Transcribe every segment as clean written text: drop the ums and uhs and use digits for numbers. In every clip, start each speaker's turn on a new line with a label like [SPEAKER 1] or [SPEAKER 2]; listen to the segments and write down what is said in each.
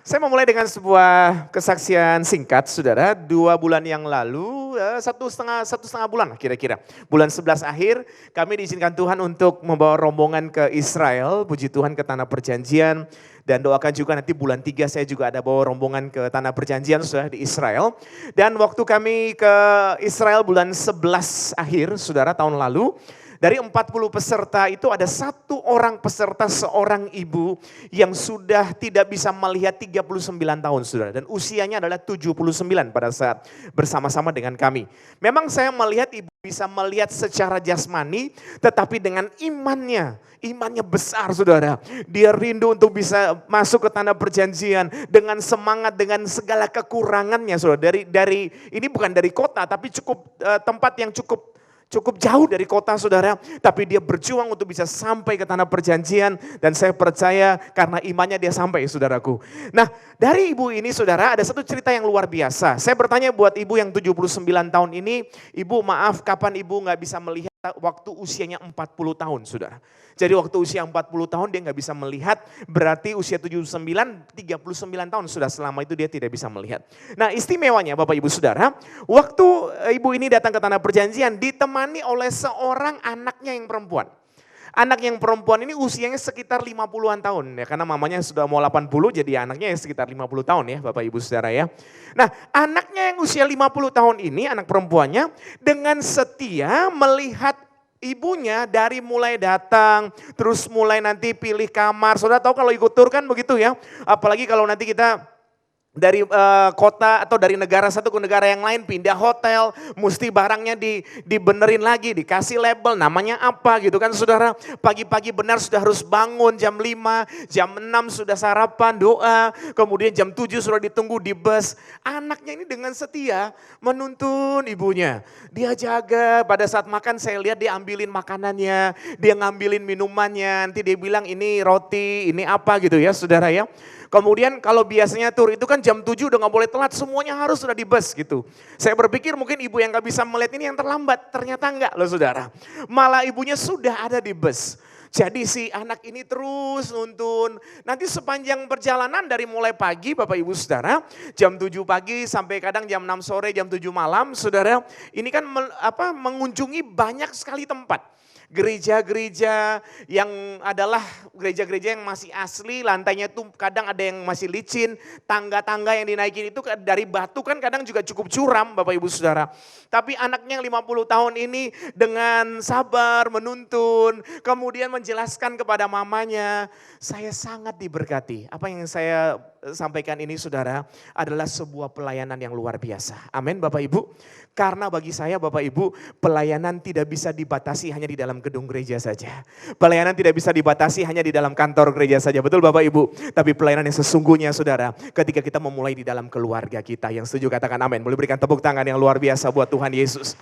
[SPEAKER 1] Saya mau mulai dengan sebuah kesaksian singkat, saudara. 2 bulan yang lalu, satu setengah bulan kira-kira. Bulan 11 akhir, kami diizinkan Tuhan untuk membawa rombongan ke Israel, puji Tuhan ke Tanah Perjanjian. Dan doakan juga nanti bulan 3 saya juga ada bawa rombongan ke Tanah Perjanjian, saudara, di Israel. Dan waktu kami ke Israel bulan 11 akhir, saudara, tahun lalu. Dari 40 peserta itu ada 1 orang peserta, seorang ibu yang sudah tidak bisa melihat 39 tahun, saudara. Dan usianya adalah 79 pada saat bersama-sama dengan kami. Memang saya melihat ibu bisa melihat secara jasmani, tetapi dengan imannya besar, saudara. Dia rindu untuk bisa masuk ke Tanah Perjanjian dengan semangat, dengan segala kekurangannya, saudara. Dari ini bukan dari kota, tapi tempat yang cukup jauh dari kota, saudara, tapi dia berjuang untuk bisa sampai ke Tanah Perjanjian, dan saya percaya karena imannya dia sampai, saudaraku. Nah, dari ibu ini, saudara, ada satu cerita yang luar biasa. Saya bertanya buat ibu yang 79 tahun ini, ibu maaf, kapan ibu gak bisa melihat waktu usianya 40 tahun, saudara. Jadi waktu usia 40 tahun dia gak bisa melihat, berarti usia 39, 39 tahun sudah, selama itu dia tidak bisa melihat. Nah, istimewanya Bapak Ibu Saudara, waktu ibu ini datang ke Tanah Perjanjian ditemani oleh seorang anaknya yang perempuan. Anak yang perempuan ini usianya sekitar 50-an tahun ya, karena mamanya sudah mau 80, jadi anaknya sekitar 50 tahun ya Bapak Ibu Saudara ya. Nah, anaknya yang usia 50 tahun ini, anak perempuannya, dengan setia melihat ibunya dari mulai datang, terus mulai nanti pilih kamar. Saudara tahu kalau ikut tur kan begitu ya, apalagi kalau nanti kita dari kota atau dari negara satu ke negara yang lain, pindah hotel, mesti barangnya dibenerin lagi, dikasih label namanya apa gitu kan, saudara. Pagi-pagi benar sudah harus bangun jam 5, jam 6 sudah sarapan, doa, kemudian jam 7 sudah ditunggu di bus. Anaknya ini dengan setia menuntun ibunya. Dia jaga, pada saat makan saya lihat dia ambilin makanannya, dia ngambilin minumannya, nanti dia bilang ini roti, ini apa gitu ya, saudara ya. Kemudian kalau biasanya tur itu kan jam 7 udah gak boleh telat, semuanya harus sudah di bus gitu. Saya berpikir mungkin ibu yang gak bisa melihat ini yang terlambat, ternyata enggak loh, saudara. Malah ibunya sudah ada di bus. Jadi si anak ini terus nuntun. Nanti sepanjang perjalanan dari mulai pagi Bapak Ibu Saudara, jam 7 pagi sampai kadang jam 6 sore, jam 7 malam, saudara, ini kan mengunjungi banyak sekali tempat. Gereja-gereja yang adalah gereja-gereja yang masih asli, lantainya tuh kadang ada yang masih licin, tangga-tangga yang dinaikin itu dari batu kan kadang juga cukup curam Bapak Ibu Saudara. Tapi anaknya yang 50 tahun ini dengan sabar menuntun, kemudian menjelaskan kepada mamanya, saya sangat diberkati. Apa yang saya sampaikan ini, saudara, adalah sebuah pelayanan yang luar biasa. Amin Bapak Ibu. Karena bagi saya Bapak Ibu, pelayanan tidak bisa dibatasi hanya di dalam gedung gereja saja. Pelayanan tidak bisa dibatasi hanya di dalam kantor gereja saja. Betul Bapak Ibu? Tapi pelayanan yang sesungguhnya, saudara, ketika kita memulai di dalam keluarga kita. Yang setuju katakan amin. Boleh berikan tepuk tangan yang luar biasa buat Tuhan Yesus.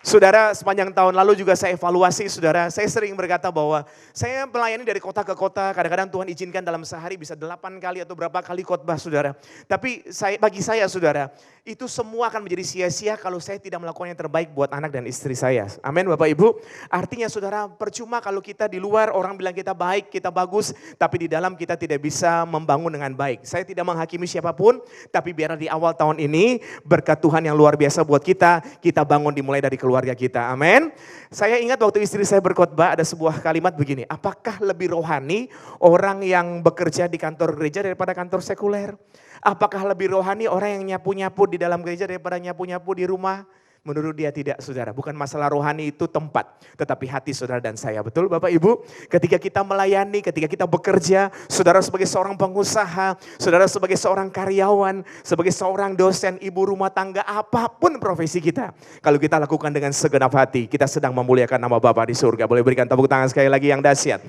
[SPEAKER 1] Saudara, sepanjang tahun lalu juga saya evaluasi, saudara. Saya sering berkata bahwa saya melayani dari kota ke kota. Kadang-kadang Tuhan izinkan dalam sehari bisa 8 kali atau berapa kali khotbah, saudara. Tapi bagi saya, saudara, itu semua akan menjadi sia-sia kalau saya tidak melakukan yang terbaik buat anak dan istri saya. Amin Bapak Ibu. Artinya saudara, percuma kalau kita di luar orang bilang kita baik, kita bagus, tapi di dalam kita tidak bisa membangun dengan baik. Saya tidak menghakimi siapapun, tapi biar di awal tahun ini berkat Tuhan yang luar biasa buat kita bangun dimulai dari keluarga kita. Amin. Saya ingat waktu istri saya berkhotbah ada sebuah kalimat begini, apakah lebih rohani orang yang bekerja di kantor gereja daripada kantor sekuler? Apakah lebih rohani orang yang nyapu-nyapu di dalam gereja daripada nyapu-nyapu di rumah? Menurut dia tidak, saudara. Bukan masalah rohani itu tempat, tetapi hati saudara dan saya. Betul Bapak Ibu? Ketika kita melayani, ketika kita bekerja, saudara sebagai seorang pengusaha, saudara sebagai seorang karyawan, sebagai seorang dosen, ibu rumah tangga, apapun profesi kita. Kalau kita lakukan dengan segenap hati, kita sedang memuliakan nama Bapa di surga. Boleh berikan tepuk tangan sekali lagi yang dahsyat.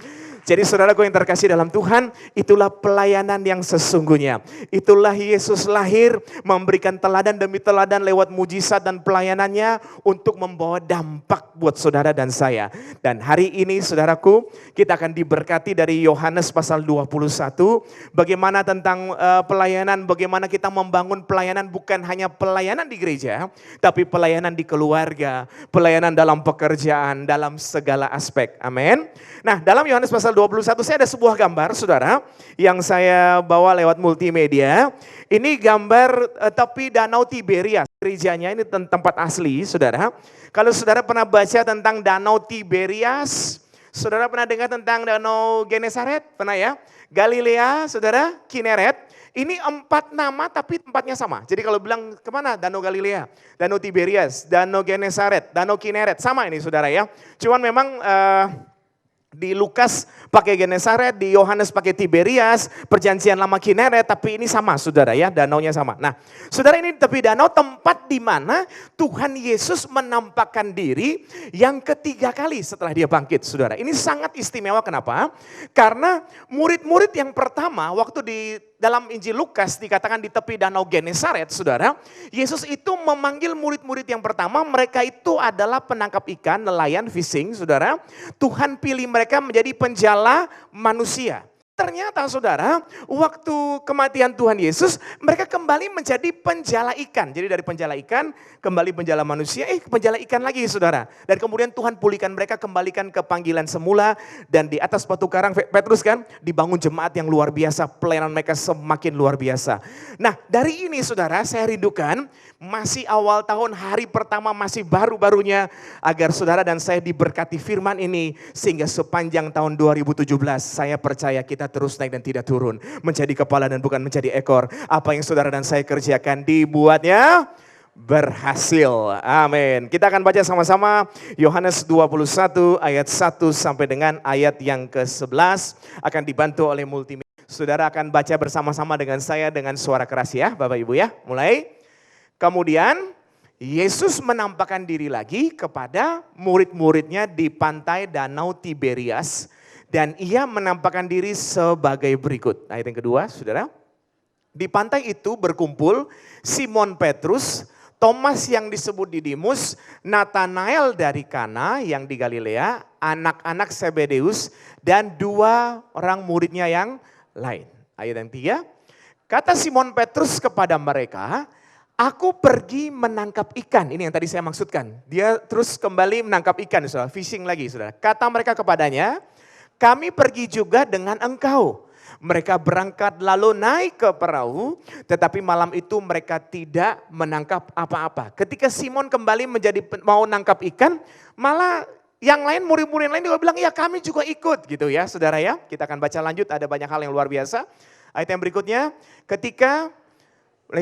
[SPEAKER 1] Jadi saudaraku yang terkasih dalam Tuhan, itulah pelayanan yang sesungguhnya. Itulah Yesus lahir memberikan teladan demi teladan lewat mujizat dan pelayanannya untuk membawa dampak buat saudara dan saya. Dan hari ini saudaraku, kita akan diberkati dari Yohanes pasal 21. Bagaimana tentang pelayanan, bagaimana kita membangun pelayanan bukan hanya pelayanan di gereja, tapi pelayanan di keluarga, pelayanan dalam pekerjaan, dalam segala aspek. Amin. Nah, dalam Yohanes pasal 21 saya ada sebuah gambar saudara yang saya bawa lewat multimedia. Ini gambar tepi Danau Tiberias. Gerejanya ini tempat asli saudara. Kalau saudara pernah baca tentang Danau Tiberias, saudara pernah dengar tentang Danau Genesaret? Pernah ya? Galilea, saudara, Kineret. Ini 4 nama tapi tempatnya sama. Jadi kalau bilang kemana? Danau Galilea, Danau Tiberias, Danau Genesaret, Danau Kineret. Sama ini saudara ya. Cuman memang di Lukas pakai Genesaret, di Yohanes pakai Tiberias, perjanjian lama Kineret, tapi ini sama saudara ya, danaunya sama. Nah saudara, ini tepi danau tempat di mana Tuhan Yesus menampakkan diri yang ketiga kali setelah dia bangkit saudara. Ini sangat istimewa, kenapa? Karena murid-murid yang pertama waktu di dalam Injil Lukas dikatakan di tepi danau Genesaret saudara, Yesus itu memanggil murid-murid yang pertama, mereka itu adalah penangkap ikan, nelayan, fishing saudara. Tuhan pilih mereka menjadi penjala manusia. Ternyata saudara, waktu kematian Tuhan Yesus, mereka kembali menjadi penjala ikan. Jadi dari penjala ikan, kembali penjala manusia, penjala ikan lagi saudara. Dan kemudian Tuhan pulihkan mereka, kembalikan ke panggilan semula. Dan di atas batu karang, Petrus kan, dibangun jemaat yang luar biasa. Pelayanan mereka semakin luar biasa. Nah dari ini saudara, saya rindukan, masih awal tahun, hari pertama masih baru-barunya, agar saudara dan saya diberkati firman ini. Sehingga sepanjang tahun 2017, saya percaya kita terus naik dan tidak turun. Menjadi kepala dan bukan menjadi ekor. Apa yang saudara dan saya kerjakan dibuatnya berhasil. Amin. Kita akan baca sama-sama Yohanes 21 ayat 1 sampai dengan ayat yang ke-11. Akan dibantu oleh multimedia. Saudara akan baca bersama-sama dengan saya dengan suara keras ya Bapak Ibu ya. Mulai. Kemudian Yesus menampakkan diri lagi kepada murid-muridnya di pantai Danau Tiberias. Dan ia menampakkan diri sebagai berikut. Ayat yang kedua, saudara. Di pantai itu berkumpul Simon Petrus, Thomas yang disebut Didimus, Nathanael dari Kana yang di Galilea, anak-anak Zebedeus, dan 2 orang muridnya yang lain. Ayat yang 3, kata Simon Petrus kepada mereka, aku pergi menangkap ikan. Ini yang tadi saya maksudkan. Dia terus kembali menangkap ikan, saudara. Fishing lagi, saudara. Kata mereka kepadanya, kami pergi juga dengan engkau. Mereka berangkat lalu naik ke perahu, tetapi malam itu mereka tidak menangkap apa-apa. Ketika Simon kembali mau nangkap ikan, malah yang lain, murid-murid lain juga bilang, ya kami juga ikut gitu ya saudara ya. Kita akan baca lanjut, ada banyak hal yang luar biasa. Ayat yang berikutnya, ketika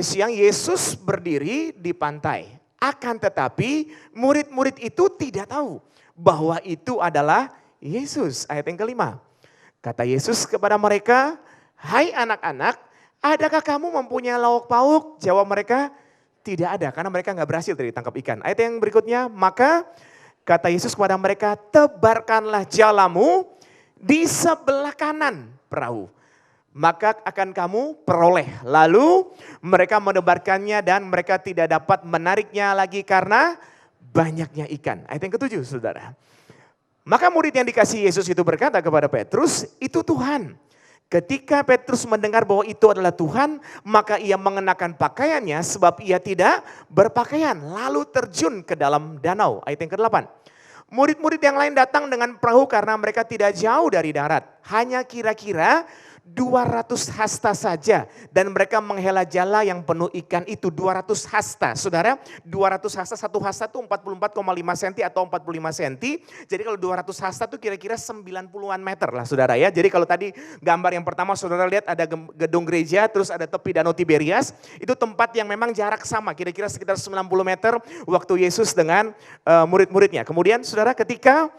[SPEAKER 1] siang Yesus berdiri di pantai. Akan tetapi murid-murid itu tidak tahu bahwa itu adalah Yesus. Ayat yang kelima. Kata Yesus kepada mereka, hai anak-anak, adakah kamu mempunyai lauk pauk? Jawab mereka, tidak ada karena mereka nggak berhasil tadi tangkap ikan. Ayat yang berikutnya, maka kata Yesus kepada mereka, tebarkanlah jalamu di sebelah kanan perahu. Maka akan kamu peroleh. Lalu mereka menebarkannya dan mereka tidak dapat menariknya lagi karena banyaknya ikan. Ayat yang ketujuh saudara. Maka murid yang dikasihi Yesus itu berkata kepada Petrus, itu Tuhan. Ketika Petrus mendengar bahwa itu adalah Tuhan, maka ia mengenakan pakaiannya sebab ia tidak berpakaian. Lalu terjun ke dalam danau. Ayat yang ke-8. Murid-murid yang lain datang dengan perahu karena mereka tidak jauh dari darat. Hanya kira-kira 200 hasta saja dan mereka menghela jala yang penuh ikan itu 200 hasta. Saudara, 200 hasta, satu hasta itu 44,5 cm atau 45 cm. Jadi kalau 200 hasta itu kira-kira 90-an meter lah saudara ya. Jadi kalau tadi gambar yang pertama saudara lihat ada gedung gereja, terus ada tepi Danau Tiberias. Itu tempat yang memang jarak sama, kira-kira sekitar 90 meter waktu Yesus dengan murid-muridnya. Kemudian saudara, ketika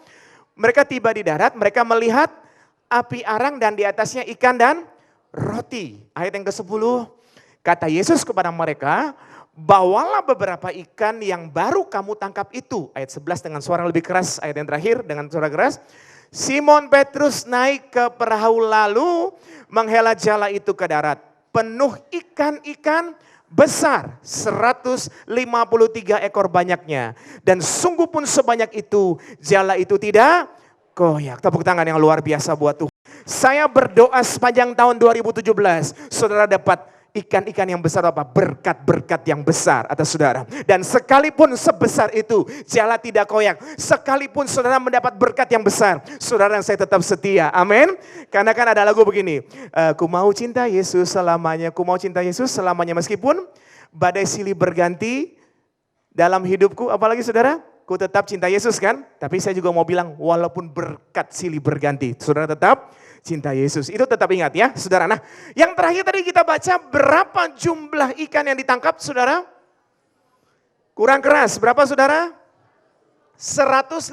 [SPEAKER 1] mereka tiba di darat, mereka melihat api arang dan di atasnya ikan dan roti. Ayat yang ke-10, kata Yesus kepada mereka, bawalah beberapa ikan yang baru kamu tangkap itu. Ayat 11 dengan suara lebih keras, ayat yang terakhir dengan suara keras. Simon Petrus naik ke perahu lalu menghela jala itu ke darat. Penuh ikan-ikan besar, 153 ekor banyaknya. Dan sungguh pun sebanyak itu, jala itu tidak goyah. Tepuk tangan yang luar biasa buat Tuhan. Saya berdoa sepanjang tahun 2017, saudara dapat ikan-ikan yang besar apa? Berkat-berkat yang besar atas saudara. Dan sekalipun sebesar itu, jala tidak koyak. Sekalipun saudara mendapat berkat yang besar, saudara dan saya tetap setia. Amin. Karena kan ada lagu begini, ku mau cinta Yesus selamanya, ku mau cinta Yesus selamanya. Meskipun badai silih berganti dalam hidupku, apalagi saudara? Ku tetap cinta Yesus kan? Tapi saya juga mau bilang, walaupun berkat silih berganti, saudara tetap cinta Yesus. Itu tetap ingat ya, saudara. Nah, yang terakhir tadi kita baca berapa jumlah ikan yang ditangkap, saudara? Kurang keras, berapa saudara? 153.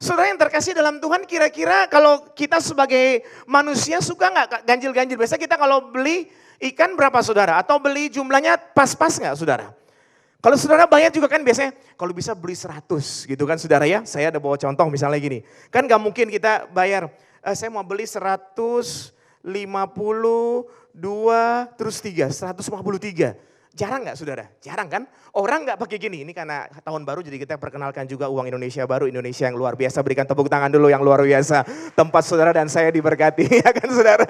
[SPEAKER 1] Saudara yang terkasih dalam Tuhan, kira-kira kalau kita sebagai manusia suka nggak ganjil-ganjil? Biasanya kita kalau beli ikan berapa saudara? Atau beli jumlahnya pas-pas nggak saudara? Kalau saudara bayar juga kan biasanya kalau bisa beli 100 gitu kan saudara ya. Saya ada bawa contoh misalnya gini. Kan gak mungkin kita bayar, saya mau beli 152 terus 3, 153. Jarang gak saudara? Jarang kan? Orang gak pakai gini, ini karena tahun baru jadi kita perkenalkan juga uang Indonesia baru, Indonesia yang luar biasa. Berikan tepuk tangan dulu yang luar biasa. Tempat saudara dan saya diberkati, ya kan saudara?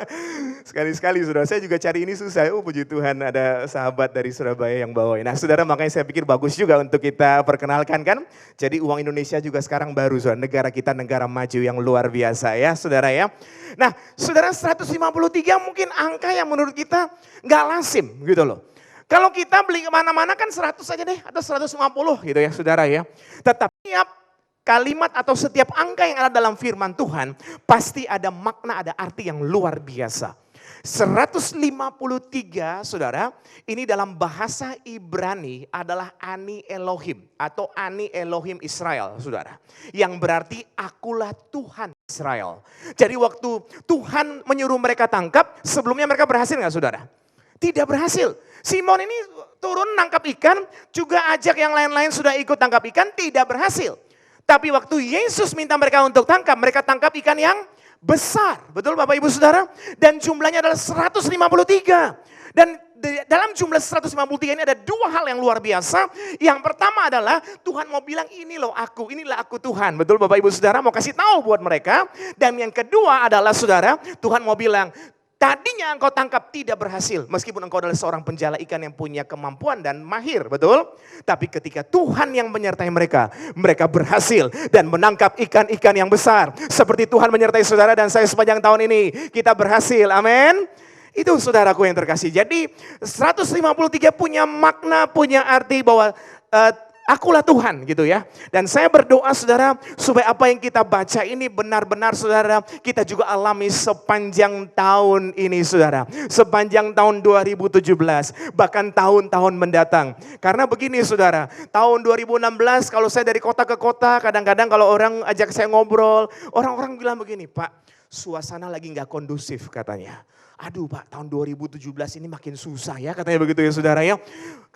[SPEAKER 1] Sekali-sekali saudara, saya juga cari ini susah. Puji Tuhan ada sahabat dari Surabaya yang bawain. Nah saudara, makanya saya pikir bagus juga untuk kita perkenalkan kan. Jadi uang Indonesia juga sekarang baru saudara. Negara kita negara maju yang luar biasa ya saudara ya. Nah saudara, 153 mungkin angka yang menurut kita gak lazim gitu loh. Kalau kita beli kemana-mana kan 100 aja deh atau 150 gitu ya saudara ya. Tetapi setiap kalimat atau setiap angka yang ada dalam firman Tuhan pasti ada makna, ada arti yang luar biasa. 153 saudara, ini dalam bahasa Ibrani adalah Ani Elohim atau Ani Elohim Israel saudara. Yang berarti akulah Tuhan Israel. Jadi waktu Tuhan menyuruh mereka tangkap, sebelumnya mereka berhasil nggak saudara? Tidak berhasil. Simon ini turun nangkap ikan, juga ajak yang lain-lain sudah ikut tangkap ikan, tidak berhasil. Tapi waktu Yesus minta mereka untuk tangkap, mereka tangkap ikan yang besar. Betul Bapak Ibu Saudara? Dan jumlahnya adalah 153. Dan dalam jumlah 153 ini ada dua hal yang luar biasa. Yang pertama adalah Tuhan mau bilang ini loh aku, inilah aku Tuhan. Betul Bapak Ibu Saudara, mau kasih tahu buat mereka. Dan yang kedua adalah saudara, Tuhan mau bilang, tadinya engkau tangkap tidak berhasil. Meskipun engkau adalah seorang penjala ikan yang punya kemampuan dan mahir, betul? Tapi ketika Tuhan yang menyertai mereka, mereka berhasil dan menangkap ikan-ikan yang besar. Seperti Tuhan menyertai saudara dan saya sepanjang tahun ini, kita berhasil, amin. Itu saudaraku yang terkasih. Jadi 153 punya makna, punya arti bahwa akulah Tuhan gitu ya. Dan saya berdoa saudara supaya apa yang kita baca ini benar-benar saudara kita juga alami sepanjang tahun ini saudara. Sepanjang tahun 2017 bahkan tahun-tahun mendatang. Karena begini saudara, tahun 2016 kalau saya dari kota ke kota kadang-kadang kalau orang ajak saya ngobrol, orang-orang bilang begini, Pak suasana lagi gak kondusif katanya. Aduh Pak, tahun 2017 ini makin susah ya katanya begitu ya saudara ya.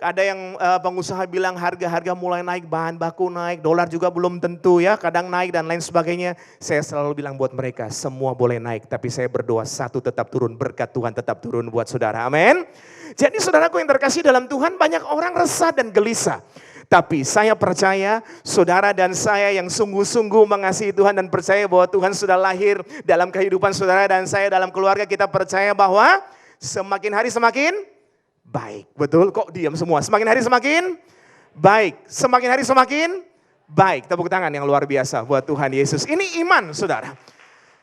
[SPEAKER 1] Ada yang pengusaha bilang harga-harga mulai naik, bahan baku naik, dolar juga belum tentu ya, kadang naik dan lain sebagainya. Saya selalu bilang buat mereka, semua boleh naik, tapi saya berdoa satu tetap turun, berkat Tuhan tetap turun buat saudara, amin. Jadi saudaraku yang terkasih dalam Tuhan, banyak orang resah dan gelisah. Tapi saya percaya saudara dan saya yang sungguh-sungguh mengasihi Tuhan dan percaya bahwa Tuhan sudah lahir dalam kehidupan saudara dan saya dalam keluarga, kita percaya bahwa semakin hari semakin baik. Betul? Kok diam semua? Semakin hari semakin baik. Semakin hari semakin baik. Tepuk tangan yang luar biasa buat Tuhan Yesus. Ini iman saudara.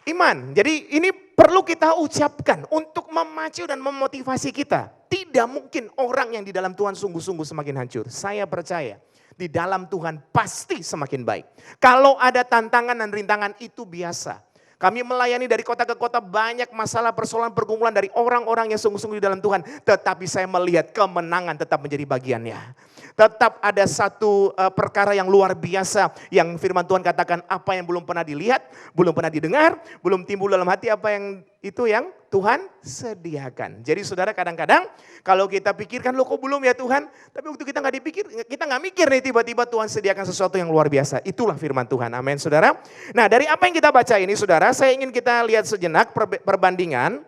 [SPEAKER 1] Iman. Jadi ini perlu kita ucapkan untuk memacu dan memotivasi kita. Tidak mungkin orang yang di dalam Tuhan sungguh-sungguh semakin hancur. Saya percaya di dalam Tuhan pasti semakin baik. Kalau ada tantangan dan rintangan itu biasa. Kami melayani dari kota ke kota, banyak masalah, persoalan, pergumulan dari orang-orang yang sungguh-sungguh di dalam Tuhan. Tetapi saya melihat kemenangan tetap menjadi bagiannya. Tetap ada satu perkara yang luar biasa yang firman Tuhan katakan, apa yang belum pernah dilihat, belum pernah didengar, belum timbul dalam hati, apa yang itu yang Tuhan sediakan. Jadi saudara kadang-kadang kalau kita pikirkan, loh kok belum ya Tuhan? Tapi waktu kita nggak dipikir, kita nggak mikir nih tiba-tiba Tuhan sediakan sesuatu yang luar biasa. Itulah firman Tuhan, amin saudara. Nah dari apa yang kita baca ini saudara, saya ingin kita lihat sejenak perbandingan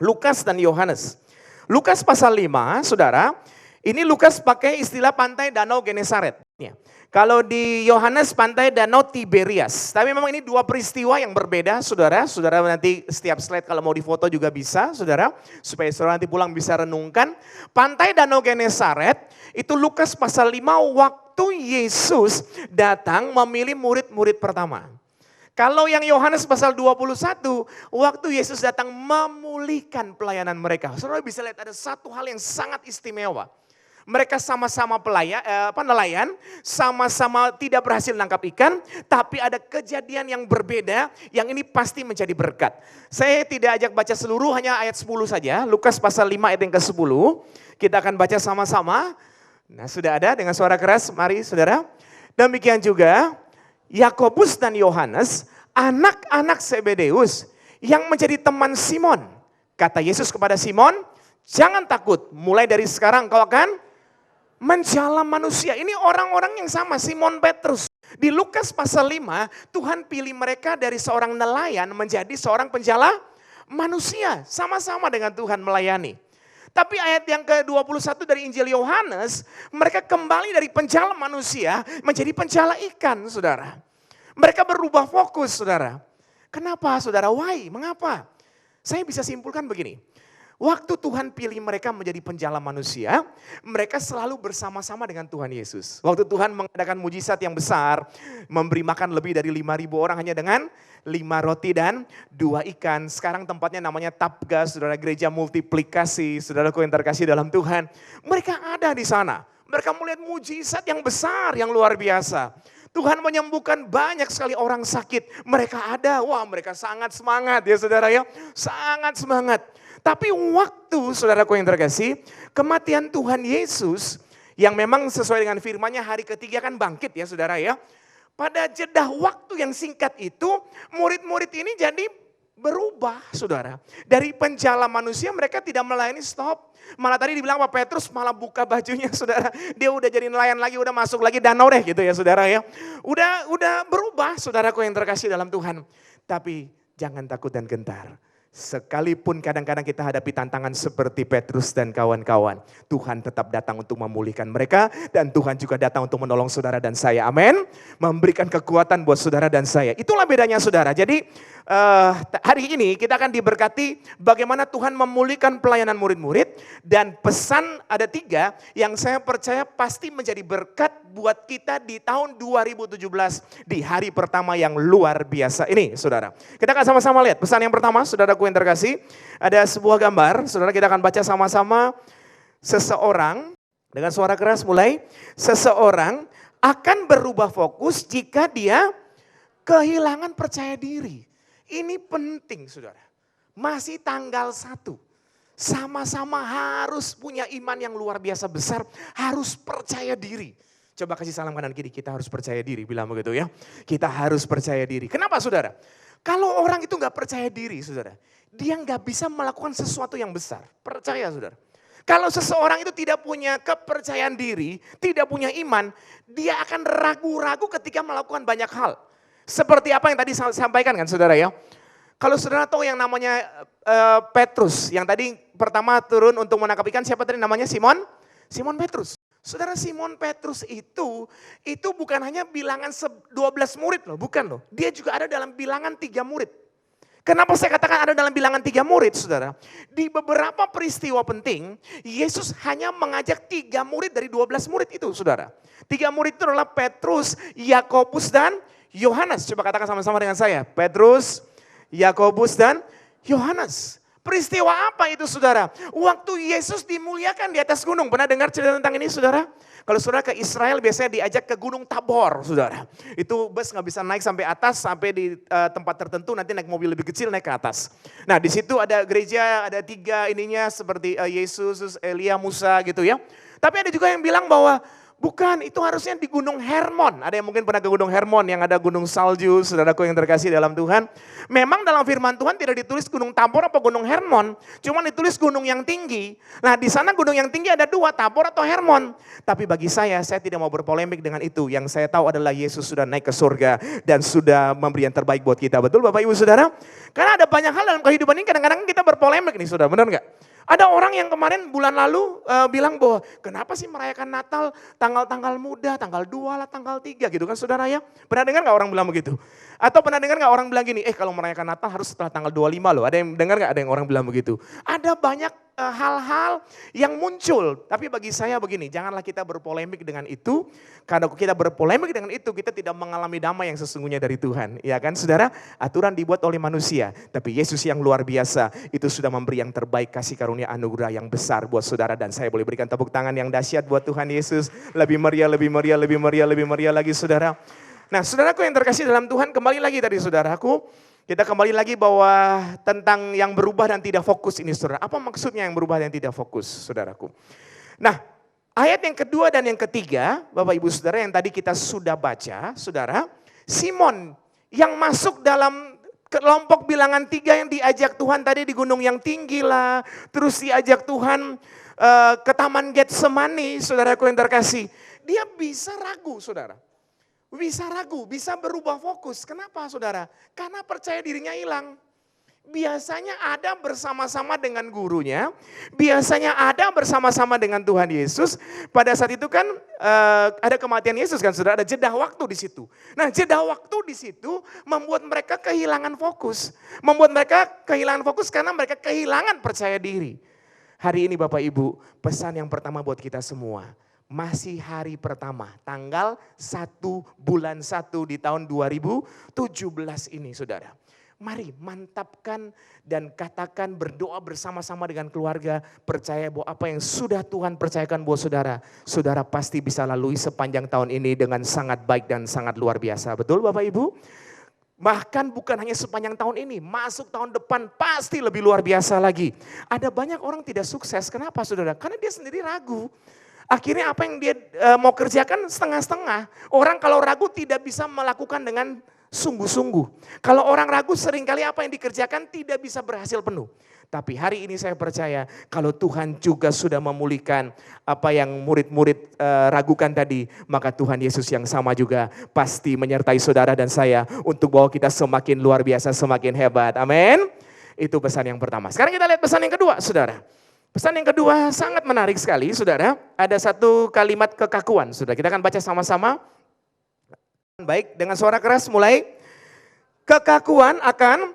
[SPEAKER 1] Lukas dan Yohanes. Lukas pasal 5 saudara, ini Lukas pakai istilah pantai Danau Genesaret. Kalau di Yohanes pantai Danau Tiberias. Tapi memang ini dua peristiwa yang berbeda, saudara. Saudara nanti setiap slide kalau mau difoto juga bisa, saudara. Supaya saudara nanti pulang bisa renungkan. Pantai Danau Genesaret itu Lukas pasal 5 waktu Yesus datang memilih murid-murid pertama. Kalau yang Yohanes pasal 21, waktu Yesus datang memulihkan pelayanan mereka. Saudara bisa lihat ada satu hal yang sangat istimewa. Mereka sama-sama nelayan, sama-sama tidak berhasil nangkap ikan, tapi ada kejadian yang berbeda yang ini pasti menjadi berkat. Saya tidak ajak baca seluruh, hanya ayat 10 saja, Lukas pasal 5 ayat yang ke-10. Kita akan baca sama-sama. Nah, sudah ada dengan suara keras, mari saudara. Demikian juga Yakobus dan Yohanes, anak-anak Zebedeus yang menjadi teman Simon. Kata Yesus kepada Simon, jangan takut, mulai dari sekarang kau akan menjala manusia. Ini orang-orang yang sama, Simon Petrus. Di Lukas pasal 5, Tuhan pilih mereka dari seorang nelayan menjadi seorang penjala manusia. Sama-sama dengan Tuhan melayani. Tapi ayat yang ke-21 dari Injil Yohanes, mereka kembali dari penjala manusia menjadi penjala ikan, saudara. Mereka berubah fokus, saudara. Kenapa, saudara? Why? Mengapa? Saya bisa simpulkan begini. Waktu Tuhan pilih mereka menjadi penjala manusia, mereka selalu bersama-sama dengan Tuhan Yesus. Waktu Tuhan mengadakan mujizat yang besar, memberi makan lebih dari 5.000 orang hanya dengan 5 roti dan 2 ikan. Sekarang tempatnya namanya Tabga, saudara, gereja multiplikasi, saudaraku yang terkasih dalam Tuhan. Mereka ada di sana. Mereka melihat mujizat yang besar, yang luar biasa. Tuhan menyembuhkan banyak sekali orang sakit. Mereka ada, wah mereka sangat semangat ya saudara ya. Sangat semangat. Tapi waktu saudaraku yang terkasih, kematian Tuhan Yesus yang memang sesuai dengan firman-Nya hari ketiga kan bangkit ya saudara ya. Pada jeda waktu yang singkat itu murid-murid ini jadi berubah saudara. Dari penjala manusia mereka tidak melayani stop. Malah tadi dibilang Pak Petrus malah buka bajunya saudara. Dia udah jadi nelayan lagi, udah masuk lagi danau deh gitu ya saudara ya. Udah berubah saudaraku yang terkasih dalam Tuhan. Tapi jangan takut dan gentar. Sekalipun kadang-kadang kita hadapi tantangan seperti Petrus dan kawan-kawan, Tuhan tetap datang untuk memulihkan mereka dan Tuhan juga datang untuk menolong saudara dan saya. Amin. Memberikan kekuatan buat saudara dan saya. Itulah bedanya saudara. Jadi hari ini kita akan diberkati bagaimana Tuhan memulihkan pelayanan murid-murid dan pesan ada 3 yang saya percaya pasti menjadi berkat buat kita di tahun 2017 di hari pertama yang luar biasa ini saudara. Kita akan sama-sama lihat pesan yang pertama saudaraku yang terkasih. Ada sebuah gambar, saudara kita akan baca sama-sama. Seseorang, dengan suara keras mulai, seseorang akan berubah fokus jika dia kehilangan percaya diri. Ini penting saudara. Masih tanggal 1. Sama-sama harus punya iman yang luar biasa besar. Harus percaya diri. Coba kasih salam kanan kiri, kita harus percaya diri. Bilang begitu ya. Kita harus percaya diri. Kenapa saudara? Kalau orang itu gak percaya diri saudara. Dia gak bisa melakukan sesuatu yang besar. Percaya saudara. Kalau seseorang itu tidak punya kepercayaan diri, tidak punya iman, dia akan ragu-ragu ketika melakukan banyak hal. Seperti apa yang tadi saya sampaikan kan saudara ya. Kalau saudara tahu yang namanya Petrus, yang tadi pertama turun untuk menangkap ikan, siapa tadi namanya? Simon Petrus. Saudara, Simon Petrus itu bukan hanya bilangan 12 murid loh, bukan loh. Dia juga ada dalam bilangan 3 murid. Kenapa saya katakan ada dalam bilangan 3 murid saudara? Di beberapa peristiwa penting, Yesus hanya mengajak 3 murid dari 12 murid itu saudara. 3 murid itu adalah Petrus, Yakobus dan Yohanes. Coba katakan sama-sama dengan saya. Petrus, Yakobus dan Yohanes. Peristiwa apa itu saudara? Waktu Yesus dimuliakan di atas gunung. Pernah dengar cerita tentang ini saudara? Kalau saudara ke Israel biasanya diajak ke Gunung Tabor saudara. Itu bus gak bisa naik sampai atas, sampai di tempat tertentu nanti naik mobil lebih kecil naik ke atas. Nah di situ ada gereja, ada 3 ininya seperti Yesus, Elia, Musa gitu ya. Tapi ada juga yang bilang bahwa bukan, itu harusnya di Gunung Hermon. Ada yang mungkin pernah ke Gunung Hermon yang ada gunung salju, saudaraku yang terkasih dalam Tuhan. Memang dalam firman Tuhan tidak ditulis Gunung Tabor atau Gunung Hermon, cuma ditulis gunung yang tinggi. Nah di sana gunung yang tinggi ada 2, Tabor atau Hermon. Tapi bagi saya tidak mau berpolemik dengan itu. Yang saya tahu adalah Yesus sudah naik ke surga dan sudah memberi yang terbaik buat kita. Betul Bapak Ibu Saudara? Karena ada banyak hal dalam kehidupan ini kadang-kadang kita berpolemik nih saudara, benar nggak? Ada orang yang kemarin bulan lalu bilang bahwa kenapa sih merayakan Natal tanggal-tanggal muda, tanggal 2 lah, tanggal 3 gitu kan saudara ya. Pernah dengar gak orang bilang begitu? Atau pernah dengar gak orang bilang gini, kalau merayakan Natal harus setelah tanggal 25 loh. Ada yang dengar gak ada yang orang bilang begitu? Ada banyak hal-hal yang muncul. Tapi bagi saya begini, janganlah kita berpolemik dengan itu. Karena kita berpolemik dengan itu, kita tidak mengalami damai yang sesungguhnya dari Tuhan. Ya kan saudara, aturan dibuat oleh manusia. Tapi Yesus yang luar biasa, itu sudah memberi yang terbaik, kasih karunia anugerah yang besar buat saudara. Dan saya boleh berikan tepuk tangan yang dahsyat buat Tuhan Yesus. Lebih meriah, lebih meriah, lebih meriah, lebih meriah lagi saudara. Nah saudaraku yang terkasih dalam Tuhan, kembali lagi tadi saudaraku. Kita kembali lagi bahwa tentang yang berubah dan tidak fokus ini saudara. Apa maksudnya yang berubah dan tidak fokus saudaraku? Nah ayat yang kedua dan yang ketiga Bapak Ibu Saudara yang tadi kita sudah baca saudara. Simon yang masuk dalam kelompok bilangan 3 yang diajak Tuhan tadi di gunung yang tinggi lah. Terus diajak Tuhan ke Taman Getsemani saudaraku yang terkasih. Dia bisa ragu saudara. Bisa ragu, bisa berubah fokus. Kenapa saudara? Karena percaya dirinya hilang. Biasanya ada bersama-sama dengan gurunya. Biasanya ada bersama-sama dengan Tuhan Yesus. Pada saat itu kan ada kematian Yesus kan saudara. Ada jeda waktu di situ. Nah jeda waktu di situ membuat mereka kehilangan fokus. Membuat mereka kehilangan fokus karena mereka kehilangan percaya diri. Hari ini Bapak Ibu, pesan yang pertama buat kita semua. Masih hari pertama, tanggal 1 bulan 1 di tahun 2017 ini saudara. Mari mantapkan dan katakan berdoa bersama-sama dengan keluarga. Percaya bahwa apa yang sudah Tuhan percayakan buat saudara. Saudara pasti bisa lalui sepanjang tahun ini dengan sangat baik dan sangat luar biasa. Betul Bapak Ibu? Bahkan bukan hanya sepanjang tahun ini, masuk tahun depan pasti lebih luar biasa lagi. Ada banyak orang tidak sukses, kenapa saudara? Karena dia sendiri ragu. Akhirnya apa yang dia mau kerjakan setengah-setengah. Orang kalau ragu tidak bisa melakukan dengan sungguh-sungguh. Kalau orang ragu seringkali apa yang dikerjakan tidak bisa berhasil penuh. Tapi hari ini saya percaya kalau Tuhan juga sudah memulihkan apa yang murid-murid ragukan tadi. Maka Tuhan Yesus yang sama juga pasti menyertai saudara dan saya untuk bahwa kita semakin luar biasa, semakin hebat. Amin. Itu pesan yang pertama. Sekarang kita lihat pesan yang kedua saudara. Pesan yang kedua sangat menarik sekali saudara. Ada satu kalimat kekakuan. Saudara kita akan baca sama-sama. Baik dengan suara keras mulai. Kekakuan akan